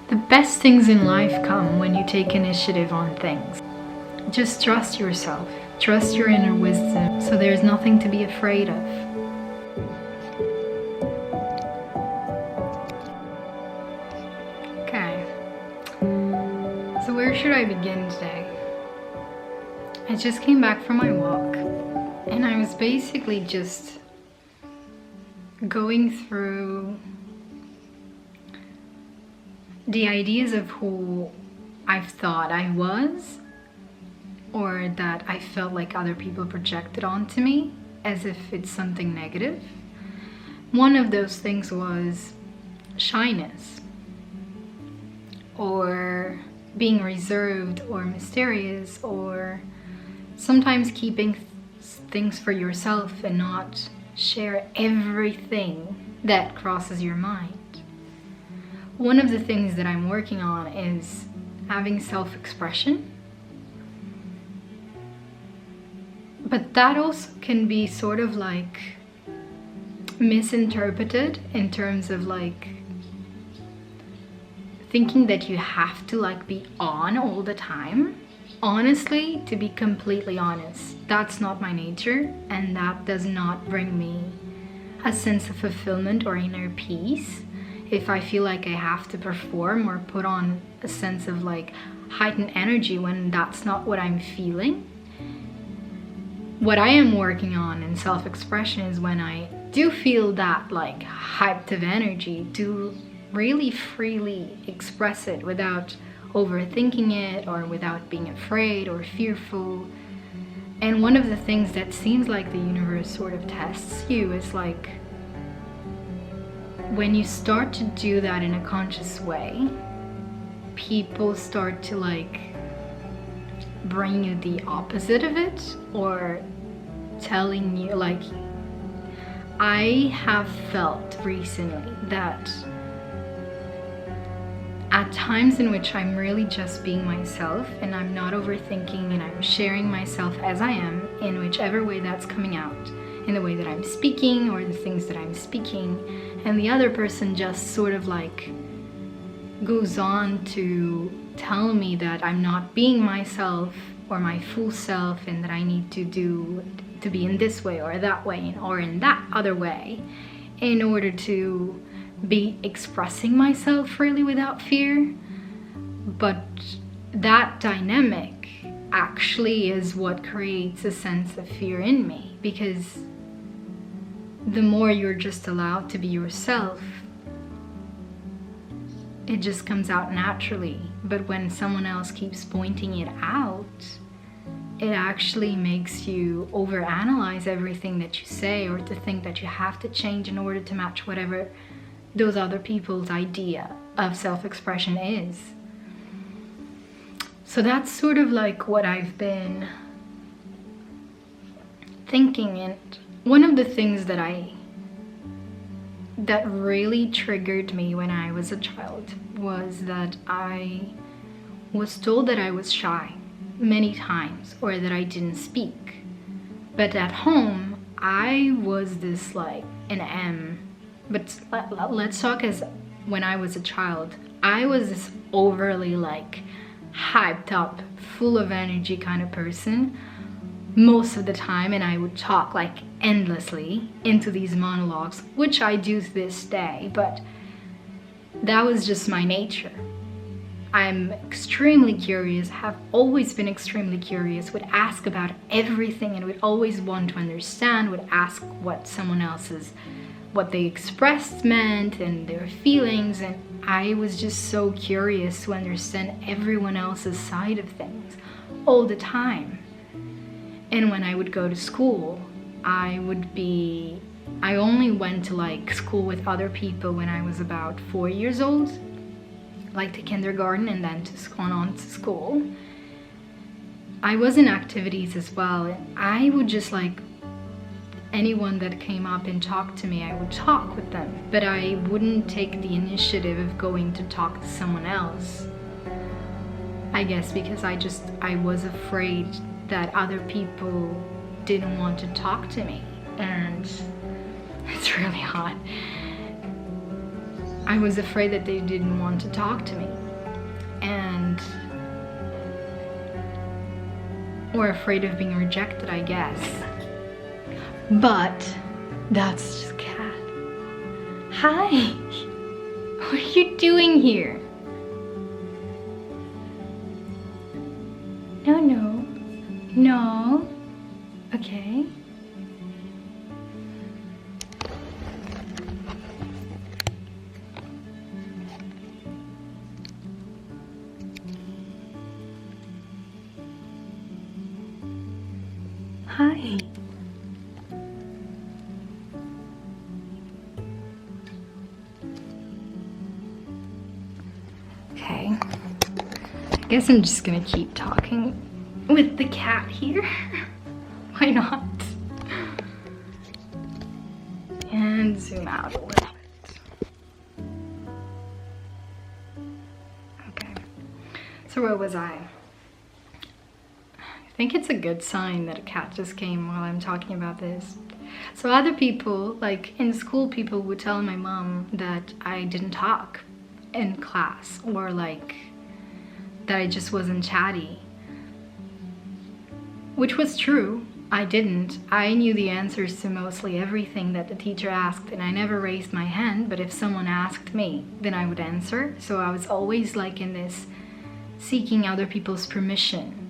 The best things in life come when you take initiative on things. Just trust yourself, trust your inner wisdom, so there's nothing to be afraid of. Okay, so where should I begin today? I just came back from my walk, and I was basically just going through the ideas of who I've thought I was, or that I felt like other people projected onto me as if it's something negative. One of those things was shyness, or being reserved or mysterious, or sometimes keeping things for yourself and not share everything that crosses your mind. One of the things that I'm working on is having self-expression, but that also can be sort of like misinterpreted in terms of like thinking that you have to like be on all the time. Honestly, to be completely honest, that's not my nature, and that does not bring me a sense of fulfillment or inner peace. If I feel like I have to perform or put on a sense of like heightened energy when that's not what I'm feeling. What I am working on in self-expression is when I do feel that like hyped of energy, to really freely express it without overthinking it or without being afraid or fearful. And one of the things that seems like the universe sort of tests you is like when you start to do that in a conscious way, people start to like bring you the opposite of it, or telling you like, I have felt recently that at times in which I'm really just being myself and I'm not overthinking and I'm sharing myself as I am in whichever way that's coming out, in the way that I'm speaking or the things that I'm speaking, and the other person just sort of like goes on to tell me that I'm not being myself or my full self, and that I need to be in this way or that way or in that other way in order to be expressing myself freely without fear. But that dynamic actually is what creates a sense of fear in me, because the more you're just allowed to be yourself, it just comes out naturally. But when someone else keeps pointing it out, it actually makes you overanalyze everything that you say, or to think that you have to change in order to match whatever those other people's idea of self-expression is. So that's sort of like what I've been thinking. And one of the things that really triggered me when I was a child was that I was told that I was shy many times, or that I didn't speak. But at home, I was this like an M. But let's talk as when I was a child. I was this overly like hyped up, full of energy kind of person most of the time, and I would talk like endlessly into these monologues, which I do to this day, but that was just my nature. I'm extremely curious, have always been extremely curious, would ask about everything and would always want to understand, would ask what someone else's, what they expressed meant and their feelings, and I was just so curious to understand everyone else's side of things all the time. And when I would go to school, I only went to like school with other people when I was about 4 years old, like to kindergarten and then gone on to school. I was in activities as well, and I would just like, anyone that came up and talked to me, I would talk with them, but I wouldn't take the initiative of going to talk to someone else. I guess because I was afraid that other people didn't want to talk to me, and it's really hot. I was afraid that they didn't want to talk to me, and or afraid of being rejected, I guess. But that's just cat. Hi, what are you doing here? No. Okay. Hi. Okay. I guess I'm just gonna keep talking with the cat here. Why not? And zoom out a little bit. Okay. So where was I? I think it's a good sign that a cat just came while I'm talking about this. So other people, like in school, people would tell my mom that I didn't talk in class, or like that I just wasn't chatty. Which was true. I didn't. I knew the answers to mostly everything that the teacher asked, and I never raised my hand, but if someone asked me, then I would answer. So I was always like in this seeking other people's permission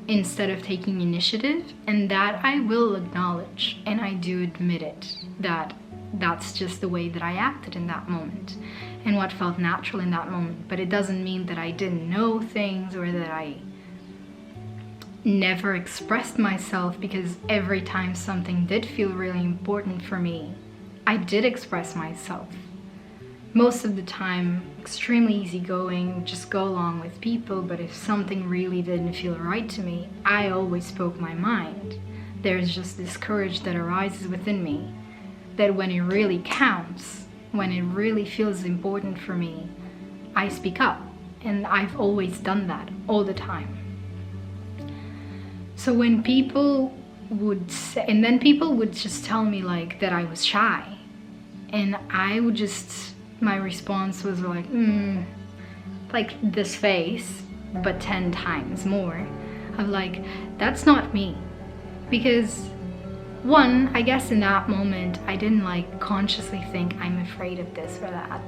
instead of taking initiative, and that I will acknowledge, and I do admit it, that that's just the way that I acted in that moment and what felt natural in that moment. But it doesn't mean that I didn't know things or that I never expressed myself, because every time something did feel really important for me, I did express myself. Most of the time, extremely easygoing, just go along with people, but if something really didn't feel right to me, I always spoke my mind. There's just this courage that arises within me, that when it really counts, when it really feels important for me, I speak up, and I've always done that all the time. So when people would say, and then people would just tell me like that I was shy, and I would just, my response was like this face, but 10 times more. I'm like, that's not me. Because one, I guess in that moment, I didn't like consciously think I'm afraid of this or that,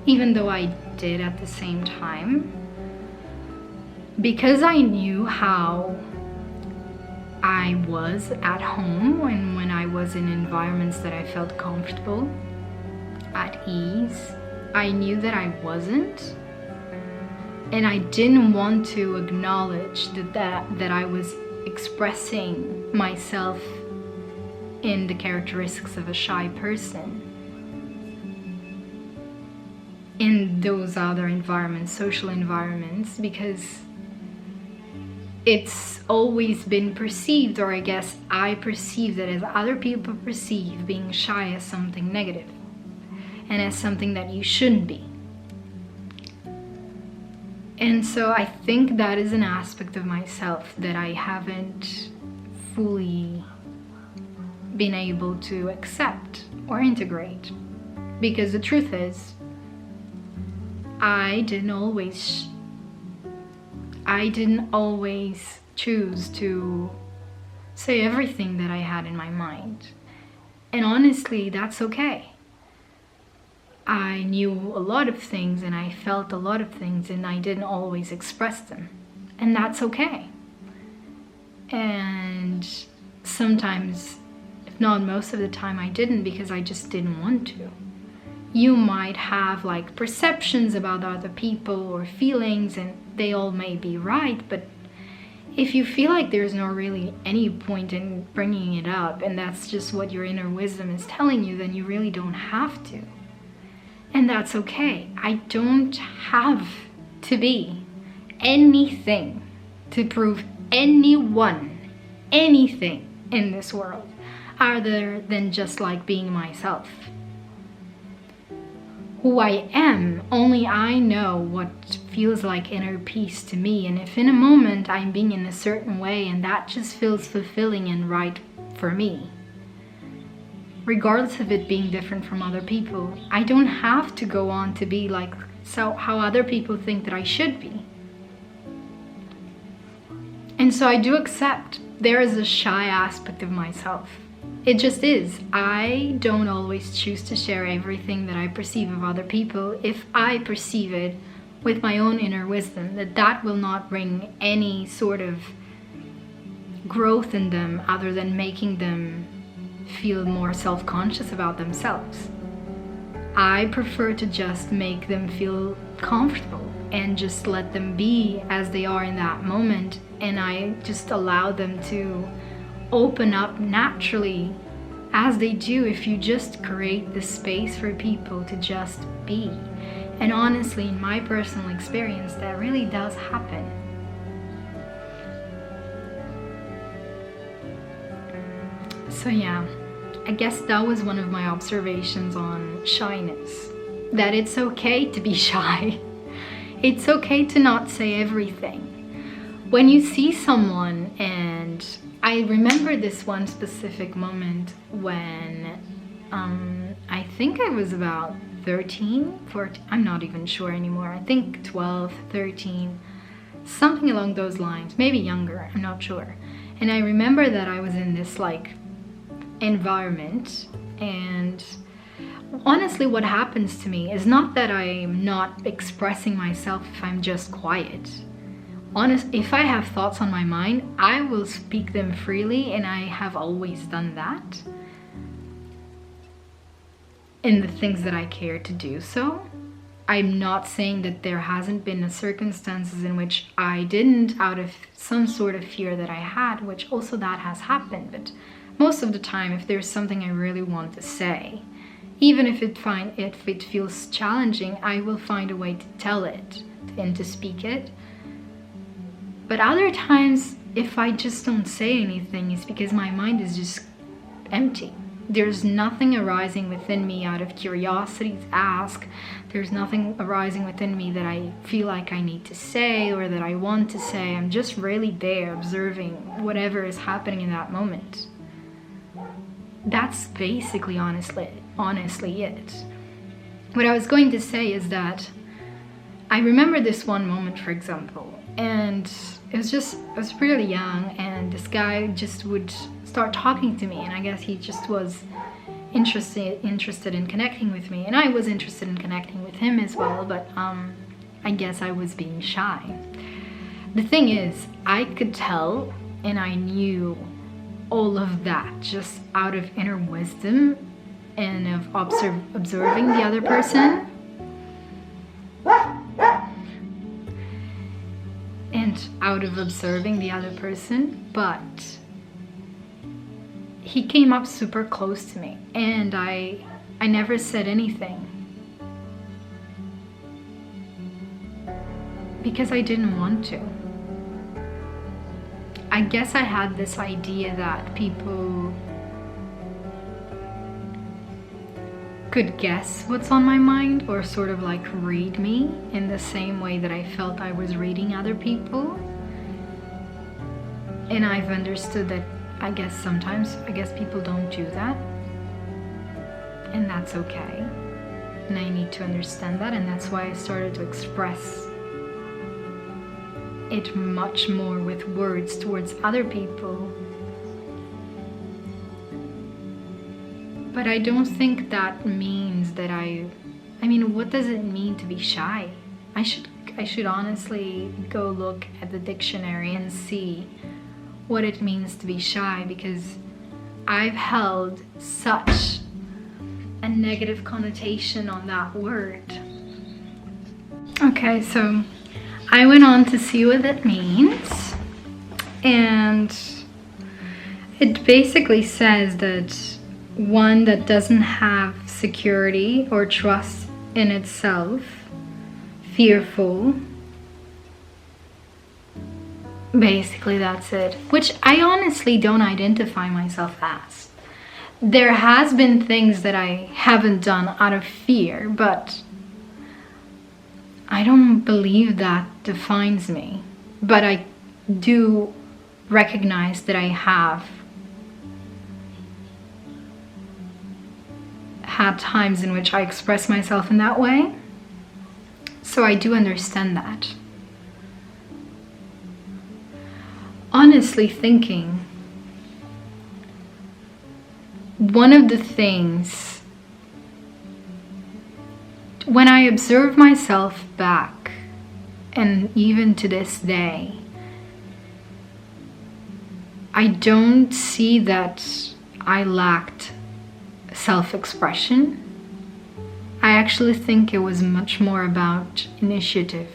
even though I did at the same time. Because I knew how I was at home and when I was in environments that I felt comfortable, at ease, I knew that I wasn't, and I didn't want to acknowledge that I was expressing myself in the characteristics of a shy person in those other environments, social environments, because it's always been perceived, or I guess I perceive that as other people perceive being shy as something negative and as something that you shouldn't be. And so I think that is an aspect of myself that I haven't fully been able to accept or integrate. Because the truth is, I didn't always choose to say everything that I had in my mind. And honestly, that's okay. I knew a lot of things and I felt a lot of things, and I didn't always express them. And that's okay. And sometimes, if not most of the time, I didn't because I just didn't want to. You might have like perceptions about other people or feelings, and they all may be right, but if you feel like there's not really any point in bringing it up, and that's just what your inner wisdom is telling you, then you really don't have to. And that's okay. I don't have to be anything to prove anyone anything in this world other than just like being myself. Who I am, only I know what feels like inner peace to me, and if in a moment I'm being in a certain way and that just feels fulfilling and right for me, regardless of it being different from other people. I don't have to go on to be like how other people think that I should be. And so I do accept there is a shy aspect of myself. It just is. I don't always choose to share everything that I perceive of other people if I perceive it with my own inner wisdom that will not bring any sort of growth in them other than making them feel more self-conscious about themselves. I prefer to just make them feel comfortable and just let them be as they are in that moment, and I just allow them to open up naturally as they do if you just create the space for people to just be. And honestly, in my personal experience, that really does happen. So yeah, I guess that was one of my observations on shyness. That it's okay to be shy. It's okay to not say everything. When you see someone, and I remember this one specific moment when I think I was about 13, 14, I'm not even sure anymore. I think 12, 13, something along those lines, maybe younger, I'm not sure. And I remember that I was in this like environment, and honestly what happens to me is not that I'm not expressing myself if I'm just quiet. If I have thoughts on my mind, I will speak them freely, and I have always done that in the things that I care to do so. I'm not saying that there hasn't been circumstances in which I didn't, out of some sort of fear that I had, which also that has happened, but most of the time, if there's something I really want to say, even if it feels challenging, I will find a way to tell it and to speak it. But other times, if I just don't say anything, it's because my mind is just empty. There's nothing arising within me out of curiosity to ask. There's nothing arising within me that I feel like I need to say or that I want to say. I'm just really there observing whatever is happening in that moment. That's basically honestly it. What I was going to say is that I remember this one moment, for example, and I was really young, and this guy just would start talking to me, and I guess he just was interested in connecting with me, and I was interested in connecting with him as well, but I guess I was being shy. The thing is, I could tell, and I knew all of that just out of inner wisdom and of observing the other person. But he came up super close to me, and I never said anything because I didn't want to. I guess I had this idea that people could guess what's on my mind, or sort of like read me in the same way that I felt I was reading other people. And I've understood that I guess people don't do that, and that's okay. And I need to understand that, and that's why I started to express it much more with words towards other people. But I don't think that means that I mean, what does it mean to be shy? I should honestly go look at the dictionary and see what it means to be shy, because I've held such a negative connotation on that word. Okay, so I went on to see what it means, and it basically says that one that doesn't have security or trust in itself, fearful. Basically, that's it. Which I honestly don't identify myself as. There has been things that I haven't done out of fear, but I don't believe that defines me. But I do recognize that I have had times in which I express myself in that way. So I do understand that. Honestly thinking, one of the things, when I observe myself back, and even to this day, I don't see that I lacked self-expression. I actually think it was much more about initiative,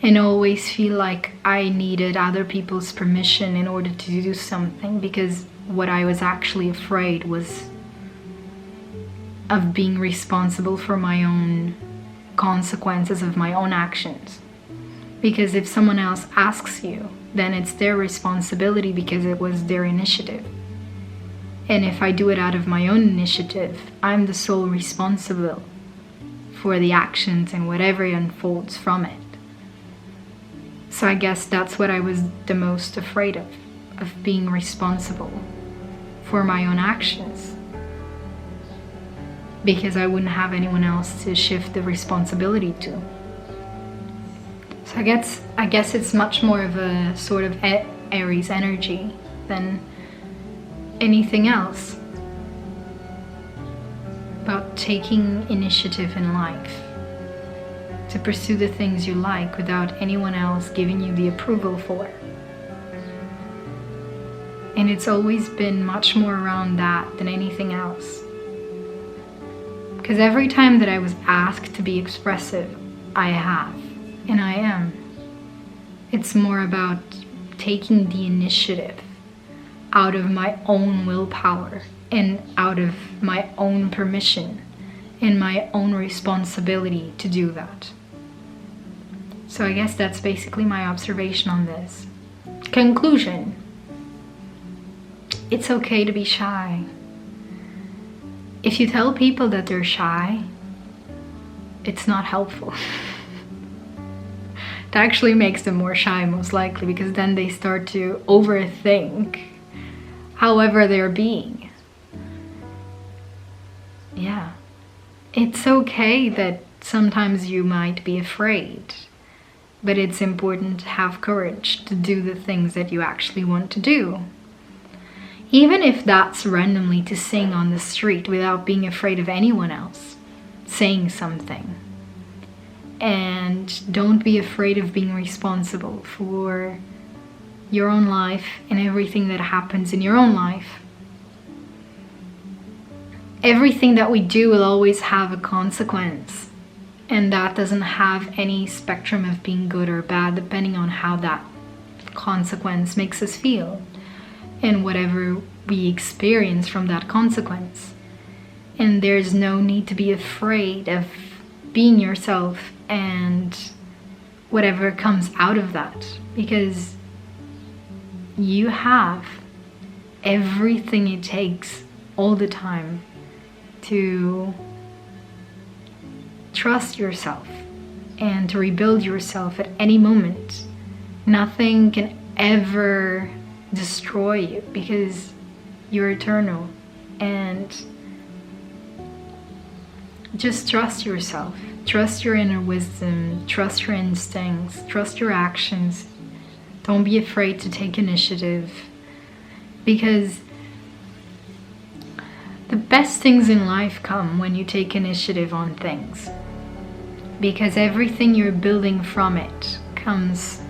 and always feel like I needed other people's permission in order to do something, because what I was actually afraid was of being responsible for my own consequences of my own actions. Because if someone else asks you, then it's their responsibility because it was their initiative. And if I do it out of my own initiative, I'm the sole responsible for the actions and whatever unfolds from it. So I guess that's what I was the most afraid of being responsible for my own actions. Because I wouldn't have anyone else to shift the responsibility to. So I guess it's much more of a sort of Aries energy than anything else. About taking initiative in life to pursue the things you like without anyone else giving you the approval for. And it's always been much more around that than anything else. Because every time that I was asked to be expressive, I have, and I am. It's more about taking the initiative out of my own willpower and out of my own permission and my own responsibility to do that. So I guess that's basically my observation on this. Conclusion. It's okay to be shy. If you tell people that they're shy, it's not helpful. It actually makes them more shy, most likely, because then they start to overthink however they're being. Yeah. It's okay that sometimes you might be afraid, but it's important to have courage to do the things that you actually want to do. Even if that's randomly to sing on the street without being afraid of anyone else saying something. And don't be afraid of being responsible for your own life and everything that happens in your own life. Everything that we do will always have a consequence, and that doesn't have any spectrum of being good or bad depending on how that consequence makes us feel and whatever we experience from that consequence. And there's no need to be afraid of being yourself and whatever comes out of that, because you have everything it takes all the time to trust yourself and to rebuild yourself at any moment. Nothing can ever destroy you because you're eternal. And just trust yourself. Trust your inner wisdom. Trust your instincts. Trust your actions. Don't be afraid to take initiative, because the best things in life come when you take initiative on things, because everything you're building from it comes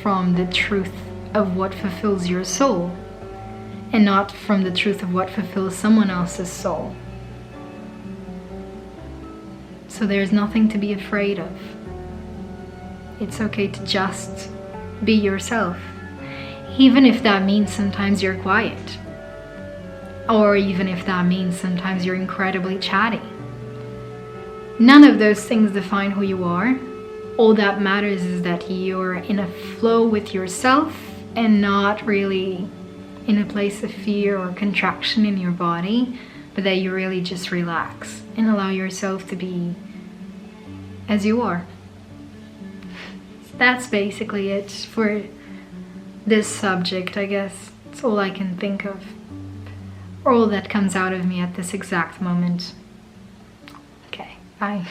from the truth of what fulfills your soul and not from the truth of what fulfills someone else's soul. So there's nothing to be afraid of. It's okay to just be yourself, even if that means sometimes you're quiet, or even if that means sometimes you're incredibly chatty. None of those things define who you are. All that matters is that you're in a flow with yourself and not really in a place of fear or contraction in your body, but that you really just relax and allow yourself to be as you are. That's basically it for this subject, I guess. It's all I can think of. all that comes out of me at this exact moment. Okay, bye.